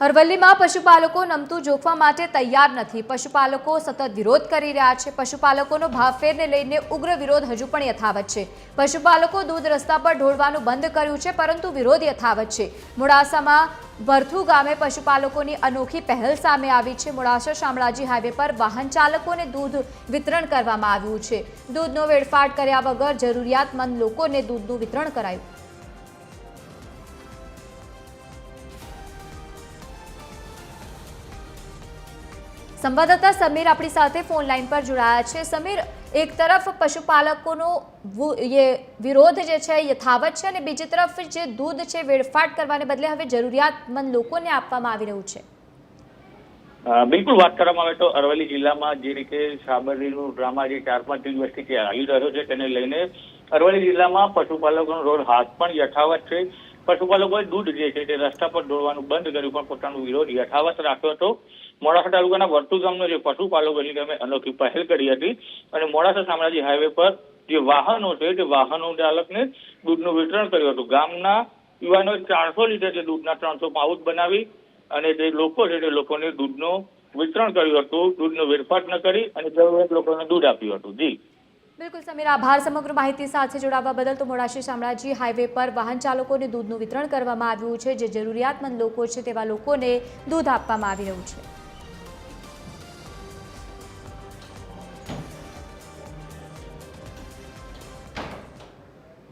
અરવલ્લીમાં પશુપાલકો નમતું જોખવા માટે તૈયાર નથી। પશુપાલકો સતત વિરોધ કરી રહ્યા છે। પશુપાલકોનો ભાવફેરને લઈને ઉગ્ર વિરોધ હજુ પણ યથાવત છે। પશુપાલકો દૂધ રસ્તા પર ઢોળવાનું બંધ કર્યું છે, પરંતુ વિરોધ યથાવત છે। મોડાસામાં ભરથુ ગામે પશુપાલકોની અનોખી પહેલ સામે આવી છે। મોડાસા શામળાજી હાઈવે પર વાહન ચાલકોને દૂધ વિતરણ કરવામાં આવ્યું છે। દૂધનો વેડફાટ કર્યા વગર જરૂરિયાતમંદ લોકોને દૂધનું વિતરણ કરાયું। संवाददाता समीर अपनी साथे फोन लाइन पर जुड़ाया है। समीर, एक तरफ पशुपालकों ये विरोध जे छे यथावत छे, बीजी तरफ जे दूध छे वेड़फाट करवाने बदले हवे जरूरियातमंद लोकोने आपवामां आवी रह्युं छे। बिल्कुल बात करवामां आवे तो अरवल्ली जिल्लामां जे रीते साबरडीनो ड्रामा जे 4-5 દિવસથી ચાલી રહ્યો છે તેને લઈને અરવલ્લી જિલ્લામાં પશુપાલકોનો રોડ હાથ પણ યથાવત છે। પશુપાલકોએ દૂધ જે છે તે રસ્તા પર ઢોળવાનું બંધ કર્યું, પણ પોતાનો વિરોધ યથાવત રાખ્યો હતો। મોડાસા તાલુકાના ભરથુ ગામનો જે પશુપાલકોની ગામે અનોખી પહેલ કરી હતી અને મોડાસા શામળાજી હાઈવે પર જે વાહનો છે તે વાહનો ચાલકને દૂધનું વિતરણ કર્યું હતું। ગામના યુવાનોએ 400 લીટર જે દૂધના 300 પાઉચ બનાવી અને જે લોકો છે તે લોકોને દૂધનું વિતરણ કર્યું હતું। દૂધનો વેડફાટ ન કરી અને જરૂરિયાત લોકોને દૂધ આપ્યું હતું। જી बिल्कुल समीर, आभार समग्र माहिती साथे जोड़ावा बदल। तो मोडासा शामळाजी हाईवे पर वाहन चालकोने दूधનું વિતરણ કરવામાં આવ્યું છે। જે જરૂરિયાતમંદ લોકો છે તેવા લોકોને દૂધ આપવામાં આવી રહ્યું છે।